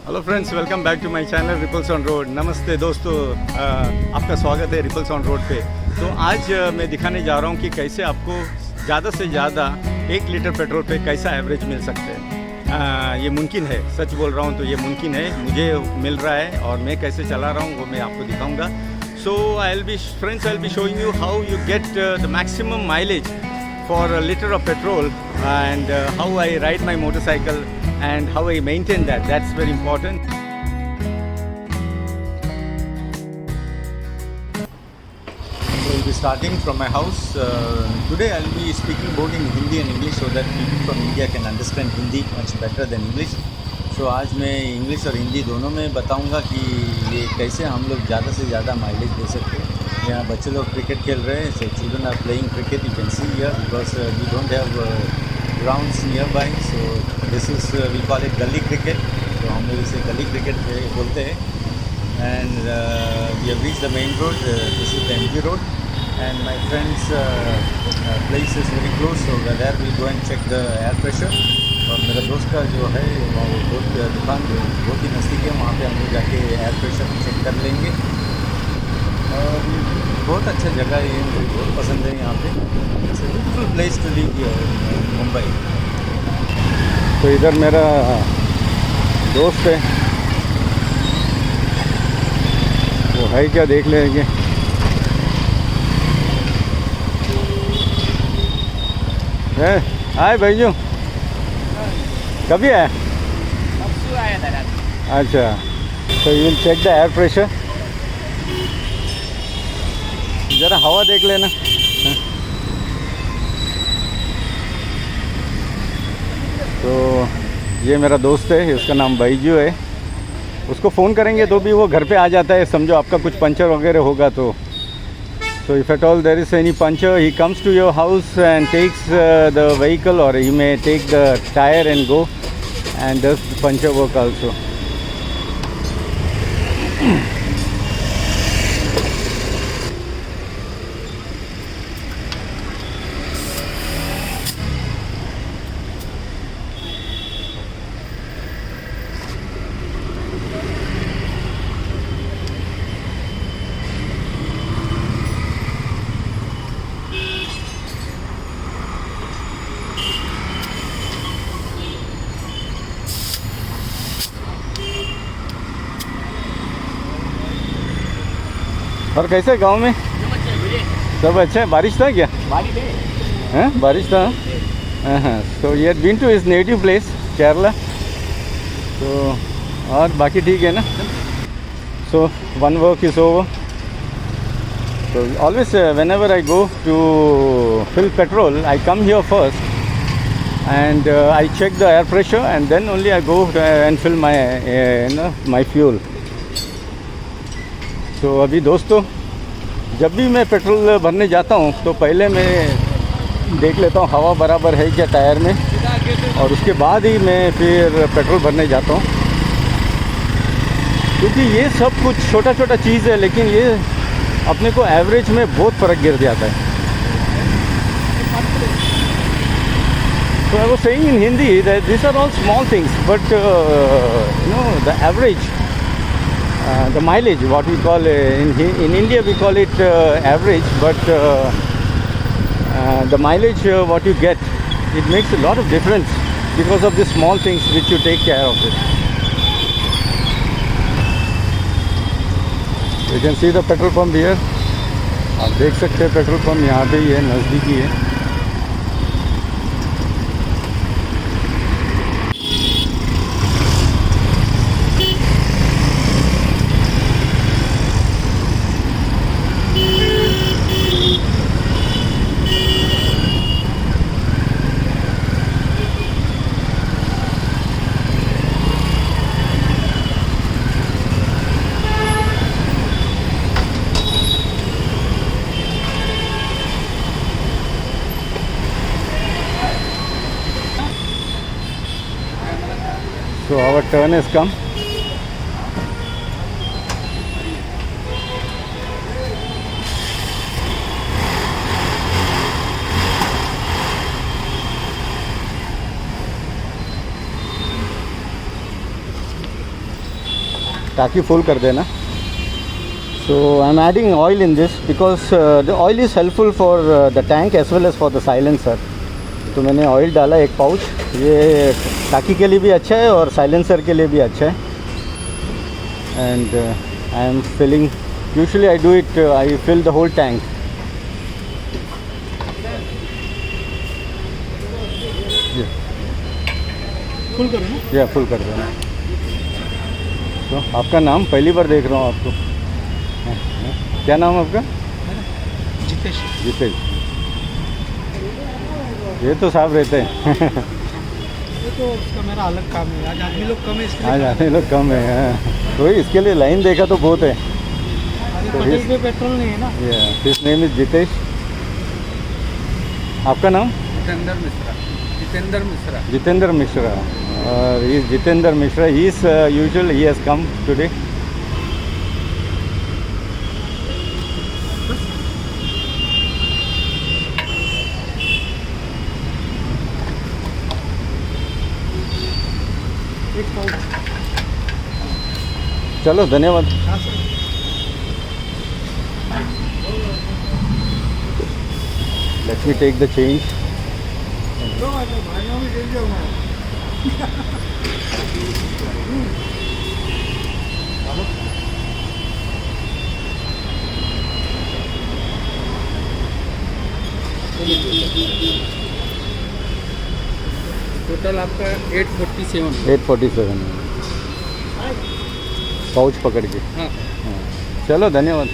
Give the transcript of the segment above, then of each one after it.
Hello friends, welcome back to my channel ripples on road. नमस्ते दोस्तों, आपका स्वागत है रिपल्स ऑन रोड पे। तो आज मैं दिखाने जा रहा हूँ कि कैसे आपको ज़्यादा से ज़्यादा 1 लीटर पेट्रोल पे कैसा एवरेज मिल सकते हैं। ये मुमकिन है, सच बोल रहा हूँ तो ये मुमकिन है, मुझे मिल रहा है और मैं कैसे चला रहा हूँ वो मैं आपको दिखाऊँगा। So I will be showing you how you get the maximum mileage for a liter of petrol and how I ride my motorcycle and how I maintain that. That's very important. So we'll be starting from my house. Today I'll be speaking both in Hindi and English so that people from India can understand Hindi much better than English. So आज मैं English और हिंदी दोनों में बताऊंगा कि ये कैसे हम लोग ज़्यादा से ज़्यादा माइलेज दे सकते हैं। यहाँ बच्चे लोग क्रिकेट खेल रहे हैं, so children are playing cricket. You can see here because we don't have grounds nearby, so this is we call it gully cricket. तो हम लोग इसे गली क्रिकेट बोलते हैं। And we have reached the main road. This is the MG road, and my friend's place is very close, so there we go and check the air pressure. और मेरा दोस्त का जो है वो दुकान बहुत ही नज़दीक है, वहाँ पे हम लोग जाके एयर प्रेशर चेक कर लेंगे। और बहुत अच्छा जगह है, ये मुझे बहुत पसंद है यहाँ पे। It's a beautiful place to live Mumbai. तो इधर मेरा दोस्त है, वो है क्या देख लेंगे। हाय भाईजू, कभी आया? अच्छा, तो you will check the air pressure. ज़रा हवा देख लेना। तो ये मेरा दोस्त है, उसका नाम बैजू है। उसको फ़ोन करेंगे तो भी वो घर पे आ जाता है। समझो आपका कुछ पंचर वगैरह होगा तो if at all there is any puncture, he comes to your house and takes the vehicle, और he may take the tyre and go and does the puncture work also. और कैसे गांव में सब अच्छा है? बारिश था क्या? बारिश था। सो ये been to his native place Kerala. तो और बाकी ठीक है ना? So one work is over. So always whenever I go to fill petrol, I come here first and I check the air pressure, and then only I go and fill my fuel. तो अभी दोस्तों, जब भी मैं petrol भरने जाता हूँ तो पहले मैं देख लेता हूँ हवा बराबर है क्या टायर में, और उसके बाद ही मैं फिर पेट्रोल भरने जाता हूँ। क्योंकि ये सब कुछ छोटा छोटा चीज़ है, लेकिन ये अपने को एवरेज में बहुत फ़र्क गिर जाता है। तो I was saying in Hindi that this are all small things, but the average, the mileage, what we call in India we call it average, but the mileage what you get, it makes a lot of difference because of the small things which you take care of it. You can see the petrol pump here. आप देख सकते हैं petrol pump यहाँ पे ही है, नज़दीकी है। So our turn has come. टाकी फुल कर देना. So I'm adding oil in this because the oil is helpful for the tank as well as for the silencer. तो मैंने ऑयल डाला एक पाउच. ये टाकी के लिए भी अच्छा है और साइलेंसर के लिए भी अच्छा है. And I am filling, usually I do it, I fill the whole tank. Full करो ना? या फुल कर देना. तो आपका नाम पहली बार देख रहा हूँ आपको. क्या नाम आपका? जितेश. जितेश. ये तो साफ रहते हैं. ये तो उसका मेरा अलग काम है. आज आदमी लोग कम है इसके लिए. आज आदमी लोग कम है. तो इसके लिए लाइन देखा तो बहुत है. तो पटेल पे पेट्रोल नहीं है ना. His name is Jitesh. आपका नाम? Jitendra Mishra. Jitendra Mishra. Jitendra Mishra. He is Jitendra Mishra. He is usual, he has come today. चलो धन्यवाद. हाँ sir. Let me take the change. Total आपका 847. 847 पाउच पकड़ के. हाँ. चलो धन्यवाद.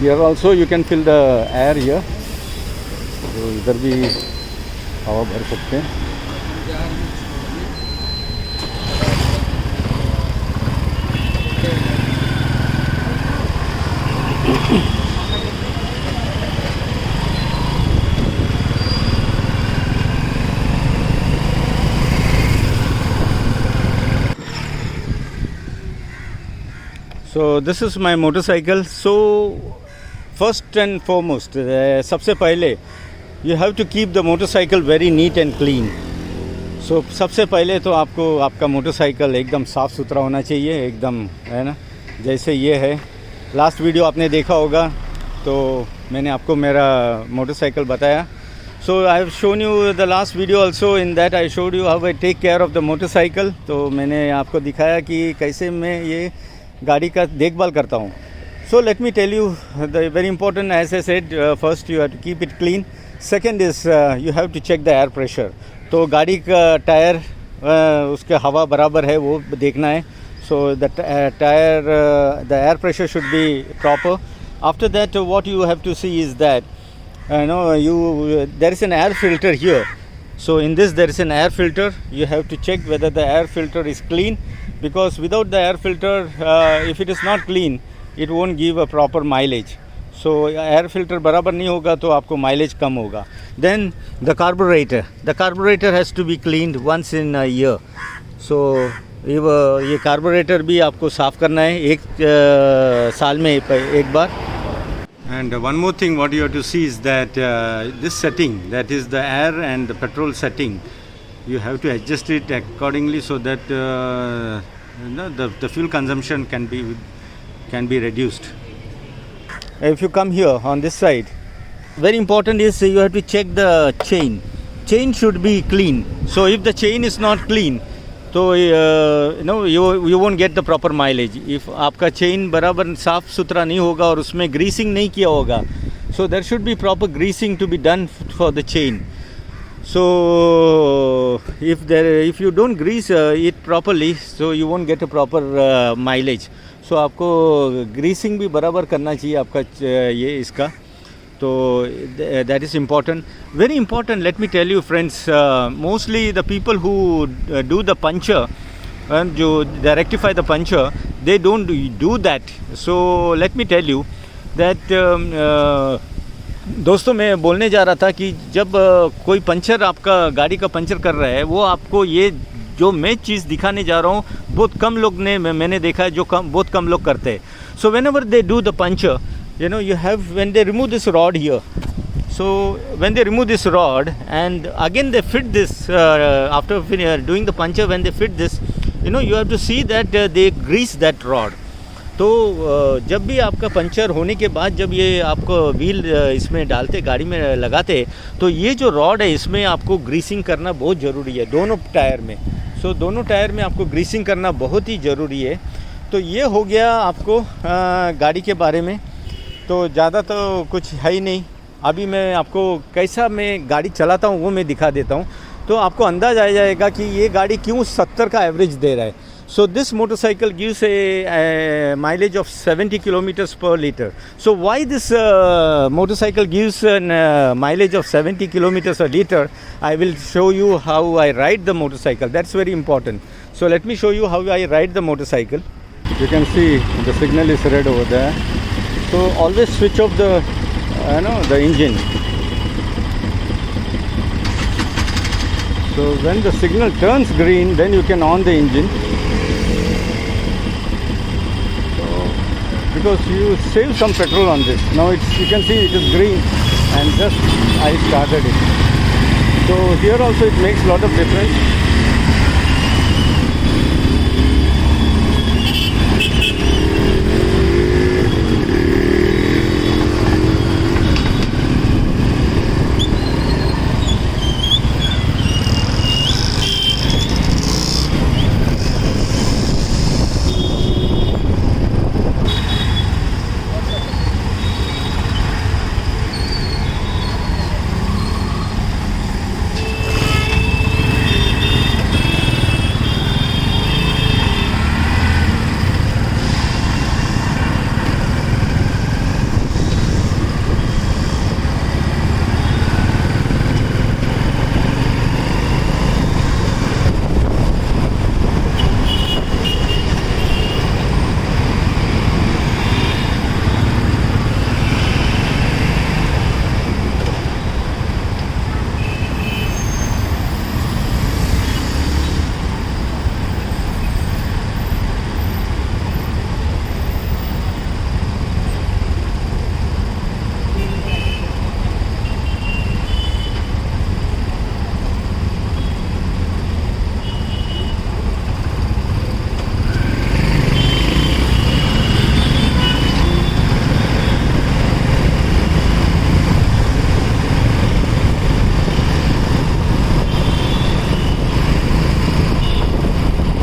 Here also you can fill the air here. तो इधर भी हवा भर सकते हैं. So this is my motorcycle. So first and foremost, सबसे पहले you have to keep the motorcycle very neat and clean. So सबसे पहले तो आपको आपका मोटरसाइकिल एकदम साफ़ सुथरा होना चाहिए, एकदम, है ना, जैसे ये है. लास्ट वीडियो आपने देखा होगा तो मैंने आपको मेरा मोटरसाइकिल बताया. So I have shown you the last video also. In that I showed you how I take care of the motorcycle. तो मैंने आपको दिखाया कि कैसे मैं ये गाड़ी का देखभाल करता हूँ. So let me tell you the very important, as I said, first you have to keep it clean. Second is you have to check the air pressure. तो गाड़ी का टायर उसका हवा बराबर है वो देखना है. So the tire, the air pressure should be proper. After that what you have to see is that there is an air filter here. So in this there is an air filter. You have to check whether the air filter is clean, because without the air filter, if it is not clean, it won't give a proper mileage. So air filter बराबर नहीं होगा तो आपको mileage कम होगा. Then the carburetor has to be cleaned once in a year. So ये carburetor भी आपको साफ़ करना है एक साल में एक बार. And one more thing what you have to see is that this setting, that is the air and the petrol setting, you have to adjust it accordingly so that the fuel consumption can be reduced. If you come here on this side, very important is you have to check the chain. Chain should be clean. So if the chain is not clean, तो you won't get the proper mileage. If आपका chain बराबर साफ़ सुथरा नहीं होगा और उसमें greasing नहीं किया होगा, so there should be proper greasing to be done for the chain. So if you don't grease it properly, so you won't get a proper mileage. So आपको greasing भी बराबर करना चाहिए आपका ये इसका. So that is important, very important. Let me tell you friends, mostly the people who do the puncture and they rectify the puncture, they don't do that. So let me tell you that दोस्तों मैं बोलने जा रहा था कि जब कोई puncture आपका गाड़ी का पंचर कर रहा है, वो आपको ये जो मैं चीज़ दिखाने जा रहा हूँ बहुत कम लोग ने मैंने देखा है जो बहुत कम लोग करते हैं. So whenever they do the puncture, you have when they remove this rod here, So when they remove this rod and again they fit this after doing the puncture, when they fit this, you have to see that they grease that rod. तो जब भी आपका puncture होने के बाद जब ये आपको व्हील इसमें डालते गाड़ी में लगाते, तो ये जो रॉड है इसमें आपको ग्रीसिंग करना बहुत ज़रूरी है दोनों टायर में. सो दोनों टायर में आपको ग्रीसिंग करना बहुत ही ज़रूरी है. तो ये हो गया आपको गाड़ी के बारे में. तो ज़्यादा तो कुछ है ही नहीं. अभी मैं आपको कैसा मैं गाड़ी चलाता हूँ वो मैं दिखा देता हूँ, तो आपको अंदाज़ आ जाएगा कि ये गाड़ी क्यों 70 का एवरेज दे रहा है. So this motorcycle gives a mileage of 70 kilometers per liter. So why this motorcycle gives a mileage of 70 kilometers a liter? I will show you how I ride the motorcycle. That's very important. So let me show you how I ride the motorcycle. You can see the signal is red over there. So always switch off the engine. So when the signal turns green, then you can on the engine. Because you save some petrol on this. Now you can see it is green and just I started it. So here also it makes a lot of difference.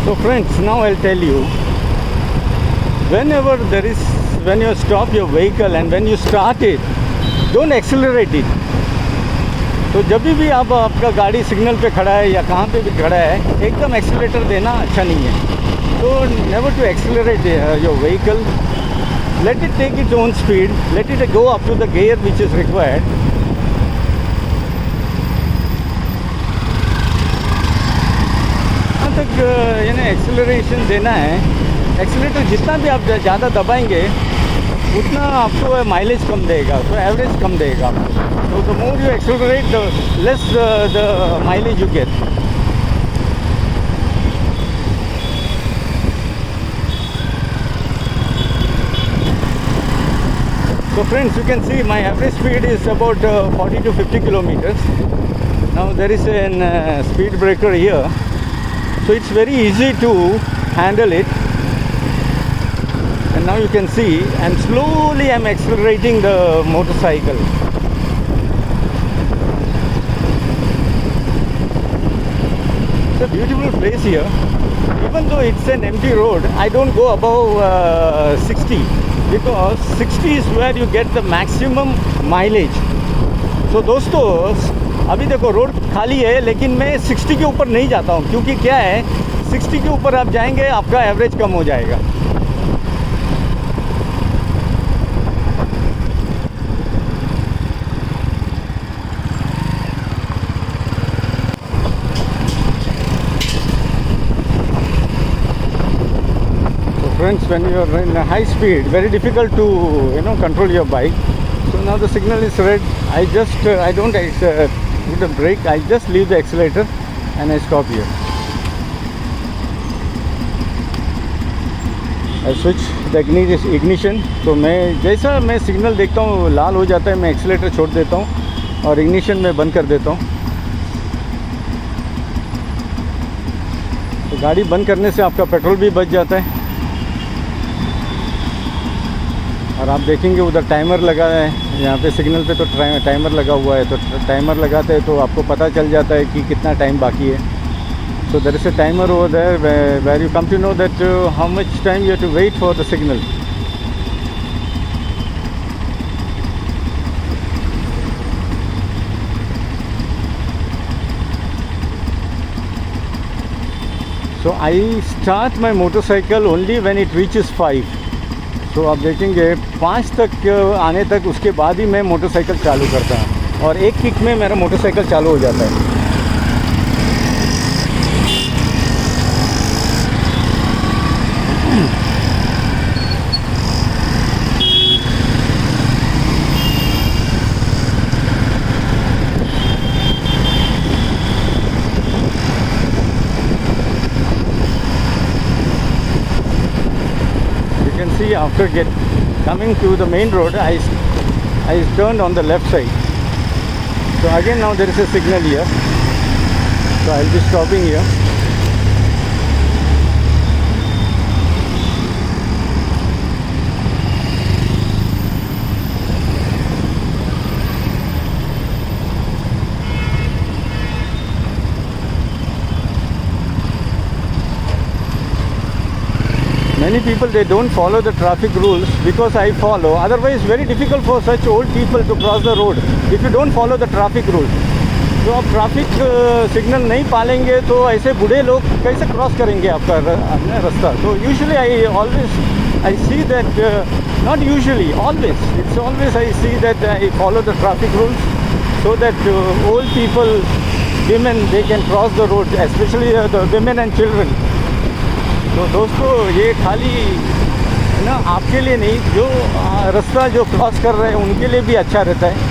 So friends, now I'll tell you, when you stop your vehicle and when you start it, don't accelerate it. तो जब भी आप आपका गाड़ी signal पे खड़ा है या कहाँ पे भी खड़ा है, एकदम एक्सीलरेटर देना अच्छा नहीं है. तो never to accelerate your vehicle. Let it take its own speed. Let it go up to the gear which is required. तक एक्सेलरेशन देना है. एक्सेलरेटर जितना भी आप ज़्यादा दबाएंगे उतना आपको माइलेज कम देगा, तो एवरेज कम देगा. तो the more you accelerate the less the mileage you get. So friends, you can see my average speed is about 40 to 50 kilometers. Now there is a speed breaker here. So it's very easy to handle it. And now you can see I'm slowly accelerating the motorcycle. It's a beautiful place here. Even though it's an empty road, I don't go above 60 because 60 is where you get the maximum mileage. So दोस्तों, अभी देखो road खाली है लेकिन मैं 60 के ऊपर नहीं जाता हूँ, क्योंकि क्या है 60 के ऊपर आप जाएंगे आपका एवरेज कम हो जाएगा. So friends, when you are in a high speed, very difficult to control your bike. So now the signal is red. I don't put the brake. I just leave the accelerator and I stop here. I switch the ignition. तो मैं जैसा मैं signal देखता हूँ लाल हो जाता है, मैं एक्सीलेटर छोड़ देता हूँ और इग्निशन में बंद कर देता हूँ। तो गाड़ी बंद करने से आपका पेट्रोल भी बच जाता है। और आप देखेंगे उधर टाइमर लगा है, यहाँ पे सिग्नल पे तो टाइमर लगा हुआ है, तो टाइमर लगाते हैं तो आपको पता चल जाता है कि कितना टाइम बाकी है। So there is a timer over there where you come to know that how much time you have to wait for the signal. So I start my motorcycle only when it reaches 5. So आप देखेंगे 5 तक आने तक, उसके बाद ही मैं motorcycle चालू करता हूँ और एक किक में मेरा मोटरसाइकिल चालू हो जाता है। See, after coming to the main road, I turned on the left side. So again now there is a signal here. So I'll be stopping here. Many people, they don't follow the traffic rules because I follow. Otherwise, very difficult for such old people to cross the road if you don't follow the traffic rules. तो आप traffic signal नहीं पालेंगे तो ऐसे बूढ़े लोग कैसे cross करेंगे आपका रास्ता। तो usually I see that, not usually, always, it's always I see that I follow the traffic rules so that old people, women, they can cross the road, especially the women and children. तो दोस्तों, ये खाली ना आपके लिए नहीं, जो रास्ता जो क्रॉस कर रहे हैं उनके लिए भी अच्छा रहता है।